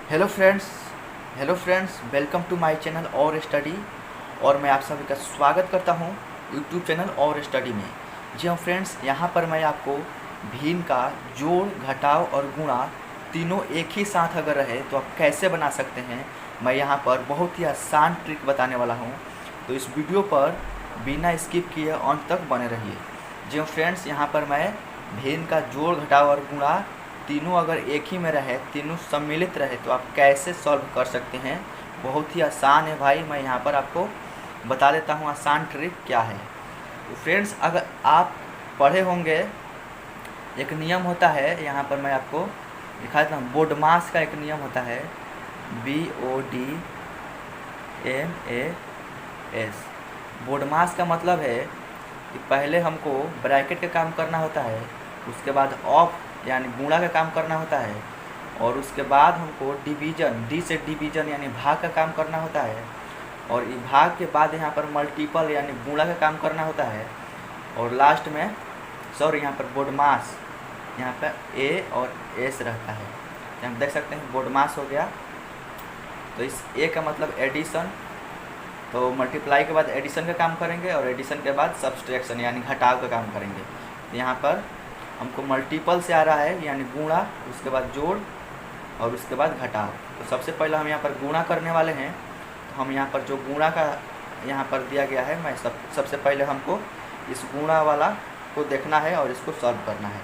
Hello friends welcome to my channel और study. और मैं आप सभी का स्वागत करता हूं यूट्यूब चैनल और स्टडी में। जी हाँ फ्रेंड्स, यहां पर मैं आपको भिन्न का जोड़, घटाव और गुणा तीनों एक ही साथ अगर रहे तो आप कैसे बना सकते हैं, मैं यहां पर बहुत ही आसान ट्रिक बताने वाला हूं। तो इस वीडियो पर बिना स्किप किए अंत तक बने रहिए। जी हाँ फ्रेंड्स, यहाँ पर मैं भिन्न का जोड़, घटाव और गुणा तीनों अगर एक ही में रहे, तीनों सम्मिलित रहे तो आप कैसे सॉल्व कर सकते हैं। बहुत ही आसान है भाई, मैं यहाँ पर आपको बता देता हूँ आसान ट्रिक क्या है। तो फ्रेंड्स, अगर आप पढ़े होंगे, एक नियम होता है, यहाँ पर मैं आपको दिखा देता हूँ। बोडमास का एक नियम होता है, BODMAS। बोडमास का मतलब है कि पहले हमको ब्रैकेट का काम करना होता है, उसके बाद ऑफ यानी गुणा का काम करना होता है, और उसके बाद हमको डिवीज़न, डी से डिवीज़न यानी भाग का काम करना होता है, और भाग के बाद यहाँ पर मल्टीपल यानी गुणा का काम करना होता है, और लास्ट में यहाँ पर बोडमास, यहाँ पर ए और एस रहता है। हम देख सकते हैं बोडमास हो गया। तो इस ए का मतलब एडिशन, तो मल्टीप्लाई के बाद एडिशन का काम करेंगे, और एडिशन के बाद सब्सट्रैक्शन यानी घटाव का काम करेंगे। तो यहाँ पर हमको मल्टीपल से आ रहा है यानी गुणा, उसके बाद जोड़ और उसके बाद घटाव। तो सबसे पहले हम यहाँ पर गुणा करने वाले हैं। तो हम यहाँ पर जो गुणा का यहाँ पर दिया गया है, मैं सबसे पहले हमको इस गुणा वाला को देखना है और इसको सॉल्व करना है।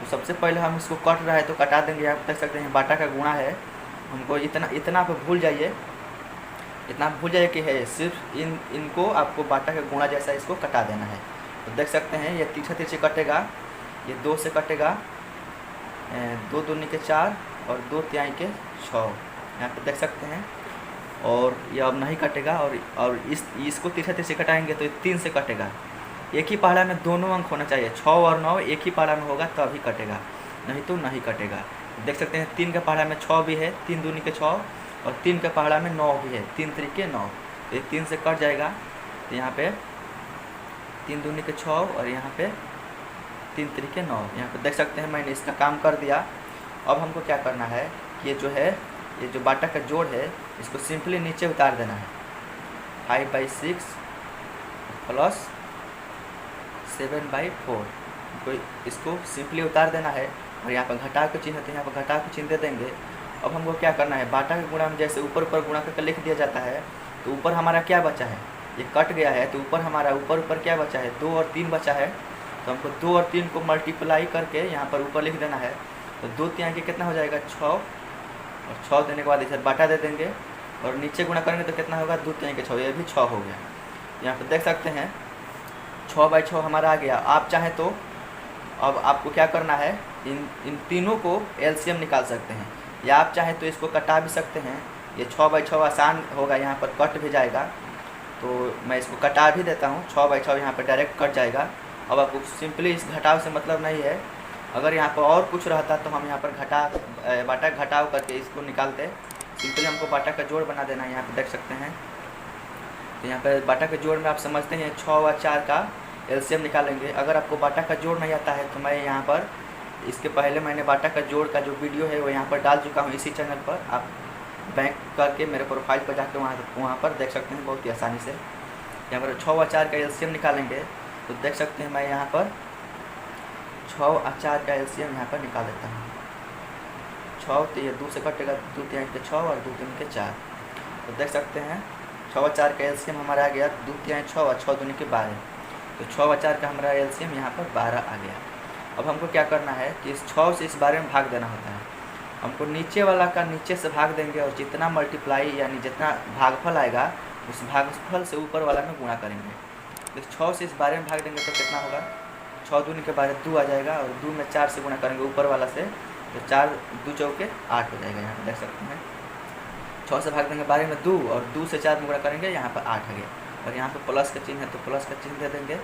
तो सबसे पहले हम इसको कट रहा है तो कटा देंगे। आप देख सकते हैं बाटा का गुणा है, हमको इतना आप भूल जाइए, इतना भूल जाइए कि है सिर्फ इनको आपको बाटा का गुणा जैसा इसको कटा देना है। तो देख सकते हैं ये तिरछा तिरछे कटेगा, ये 2 से कटेगा, 2 दूनी के 4 और 2 तिहाई के 6, यहाँ पे देख सकते हैं। और ये अब नहीं कटेगा, और इसको तिरछा तिरछे कटाएंगे तो ये 3 से कटेगा। एक ही पहाड़ा में दोनों अंक होना चाहिए, 6 और 9 एक ही पहाड़ा में होगा तभी कटेगा, नहीं तो नहीं कटेगा। देख सकते हैं 3 के पहाड़ा में 6 भी है, 3 दूनी के 6, और 3 के पहाड़ा में 9 भी है, 3 तरीके 9। तो ये 3 से कट जाएगा, तो यहाँ पे 3 दूनी के 6 और यहाँ पे 3 तरीके 9। यहाँ पे देख सकते हैं मैंने इसका काम कर दिया। अब हमको क्या करना है, ये जो है, ये जो बाटा का जोड़ है, इसको सिंपली नीचे उतार देना है। 5/6 प्लस 7/4 तो इसको सिंपली उतार देना है। और यहाँ पर घटाव के चिन्ह है तो यहाँ पर घटाव के चिन्ह दे देंगे। अब हमको क्या करना है, बाटा के गुणा में जैसे ऊपर गुणा करके लिख दिया जाता है, तो ऊपर हमारा क्या बचा है, ये कट गया है, तो ऊपर हमारा ऊपर क्या बचा है, 2 और 3 बचा है। तो हमको 2 और 3 को मल्टीप्लाई करके यहाँ पर ऊपर लिख देना है। तो 2 तिहाई के कितना हो जाएगा, 6, और 6 देने के बाद इधर बाटा दे देंगे, और नीचे गुणा करेंगे तो कितना होगा, 2 तिहाई के 6, ये भी 6 हो गया। यहाँ पर देख सकते हैं 6/6 हमारा आ गया। आप चाहें तो अब आपको क्या करना है, इन तीनों को एलसीएम निकाल सकते हैं, या आप चाहें तो इसको कटा भी सकते हैं। ये 6/6 आसान होगा, यहाँ पर कट भी जाएगा, तो मैं इसको कटा भी देता हूँ। 6/6 यहाँ पर डायरेक्ट कट जाएगा। अब आपको सिंपली इस घटाव से मतलब नहीं है, अगर यहाँ पर और कुछ रहता तो हम यहाँ पर बाटा घटाव करके इसको निकालते। सिंपली हमको बाटा का जोड़ बना देना है, यहाँ पर देख सकते हैं। तो यहाँ पर बाटा के जोड़ में आप समझते हैं 6 और 4 का एलसीएम निकालेंगे। अगर आपको बाटा का जोड़ नहीं आता है तो मैं यहाँ पर इसके पहले मैंने बाटा का जोड़ का जो वीडियो है वो यहाँ पर डाल चुका हूँ इसी चैनल पर। आप बैंक करके मेरे प्रोफाइल पर जाकर वहाँ पर देख सकते हैं बहुत ही आसानी से। यहाँ पर 6 और 4 का एलसीएम निकालेंगे, तो देख सकते हैं मैं यहाँ पर 6 और 4 का एलसीएम यहाँ पर निकाल देता हूँ। 6 तो ये 2 से कटेगा, 2 तिहाई के 6 और 2 तीन के 4। तो देख सकते हैं 6 और 4 का एलसीएम हमारा आ गया 2 तिहाई 6 और 6 दूनी के 12। तो 6 और 4 का हमारा एलसीएम यहाँ पर 12 आ गया। अब हमको क्या करना है कि इस 6 से इस 12 में भाग देना होता है। हमको नीचे वाला का नीचे से भाग देंगे, और जितना मल्टीप्लाई यानी जितना भागफल आएगा उस भागफल से ऊपर वाला में गुणा करेंगे। तो 6 से इस 12 में भाग देंगे तो कितना होगा, 6 दूनी के 12 2 आ जाएगा, और 2 में 4 से गुणा करेंगे ऊपर वाला से, तो 4 2 चौके 8 हो जाएगा। यहाँ पर देख सकते हैं 6 से भाग देंगे 12 में 2, और 2 से 4 में गुणा करेंगे, यहाँ पर 8 आ गया। और यहाँ पर प्लस का चिन्ह है तो प्लस का चिन्ह दे देंगे।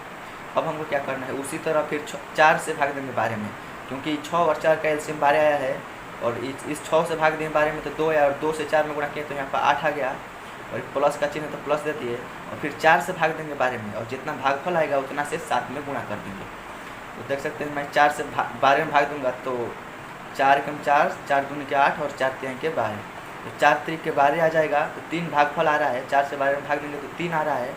अब हमको क्या करना है, उसी तरह फिर 4 से भाग देंगे 12 में, क्योंकि 6 और 4 का एलसीएम 12 आया है, और इस 6 से भाग देंगे 12 में तो 2 आया, और 2 से 4 में गुणा किए तो यहाँ पर 8 आ गया, और प्लस का चिन्ह है तो प्लस दे दिए। और फिर 4 से भाग देंगे 12 में, और जितना भागफल आएगा उतना से 7 में गुणा कर देंगे। तो देख सकते हैं मैं 4 से 12 में भाग दूंगा तो 4 कम 4, 4 दूनी के 8 और 4 तिहाई के 12। तो 4 3 के 12 आ जाएगा, तो 3 भागफल आ रहा है, 4 से 12 में भाग देंगे तो 3 आ रहा है,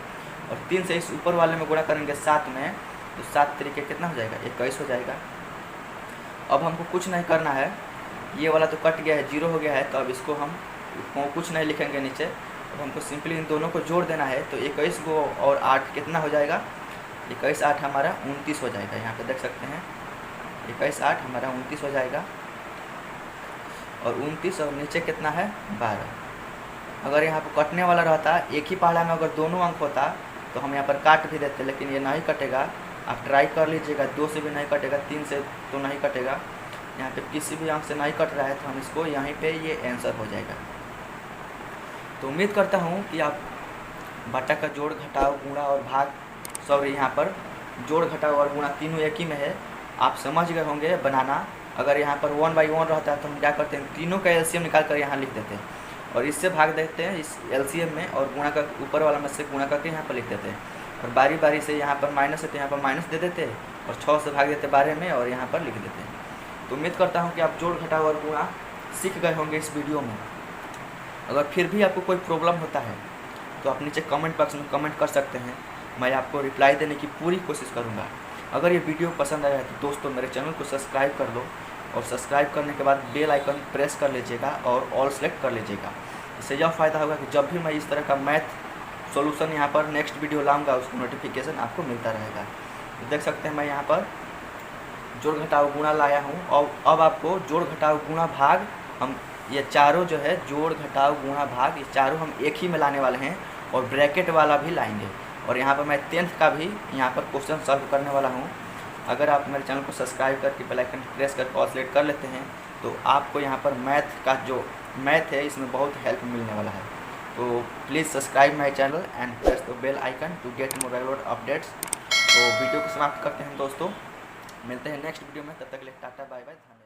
और 3 से इस ऊपर वाले में गुणा करेंगे 7 में, तो 7 3 के कितना हो जाएगा, 21 हो जाएगा। अब हमको कुछ नहीं करना है, ये वाला तो कट गया है, 0 हो गया है, तो अब इसको हम कुछ नहीं लिखेंगे नीचे। अब हमको सिंपली इन दोनों को जोड़ देना है, तो 21 को और 8 कितना हो जाएगा, 21 8 हमारा 29 हो जाएगा। यहाँ पे देख सकते हैं 21 8 हमारा 29 हो जाएगा, और 29 और नीचे कितना है 12। अगर यहाँ पर कटने वाला रहता, एक ही पहाड़ा में अगर दोनों अंक होता तो हम यहाँ पर काट भी देते, लेकिन ये नहीं कटेगा। आप ट्राई कर लीजिएगा, 2 से भी नहीं कटेगा, 3 से तो नहीं कटेगा, यहाँ पे किसी भी अंक से नहीं कट रहा है, तो हम इसको यहीं पे ये आंसर हो जाएगा। तो उम्मीद करता हूँ कि आप बटा का जोड़ घटाव गुणा और भाग, सॉरी यहाँ पर जोड़ घटाव और गुणा तीनों एक ही में है, आप समझ गए होंगे बनाना। अगर यहाँ पर 1 बाई 1 रहता है तो हम क्या करते हैं, तीनों का एलसीएम निकाल कर यहाँ लिख देते हैं, और इससे भाग देते हैं इस एलसीएम में, और गुणा का ऊपर वाला में से गुणा करके यहाँ पर लिख देते हैं, और बारी बारी से यहाँ पर माइनस है तो यहाँ पर माइनस दे देते हैं, और 6 से भाग देते 12 में, और यहाँ पर लिख देते हैं। तो उम्मीद करता हूँ कि आप जोड़ घटाव और गुणा सीख गए होंगे इस वीडियो में। अगर फिर भी आपको कोई प्रॉब्लम होता है तो आप नीचे कमेंट बॉक्स में कमेंट कर सकते हैं, मैं आपको रिप्लाई देने की पूरी कोशिश करूँगा। अगर ये वीडियो पसंद आया है तो दोस्तों मेरे चैनल को सब्सक्राइब कर लो, और सब्सक्राइब करने के बाद बेल आइकन प्रेस कर लीजिएगा और ऑल सेलेक्ट कर लीजिएगा। इससे यह फ़ायदा होगा कि जब भी मैं इस तरह का मैथ सॉल्यूशन यहाँ पर नेक्स्ट वीडियो लाऊंगा उसको नोटिफिकेशन आपको मिलता रहेगा। तो देख सकते हैं मैं यहाँ पर जोड़ घटाव गुणा लाया हूँ, और अब आपको जोड़ घटाव गुणा भाग, हम ये चारों जो है जोड़ घटाव गुणा भाग, ये चारों हम एक ही में लाने वाले हैं, और ब्रैकेट वाला भी लाएंगे। और यहाँ पर मैं 10th का भी यहाँ पर क्वेश्चन सॉल्व करने वाला हूँ। अगर आप मेरे चैनल को सब्सक्राइब करके बेल आइकन प्रेस करके ऑल सेलेक्ट कर लेते हैं तो आपको यहाँ पर मैथ का जो मैथ है इसमें बहुत हेल्प मिलने वाला है। तो please subscribe my channel and press the bell icon to get more regular updates. तो वीडियो को समाप्त करते हैं दोस्तों, मिलते हैं नेक्स्ट वीडियो में, तब तक के लिए टाटा बाय बाय, धन्यवाद।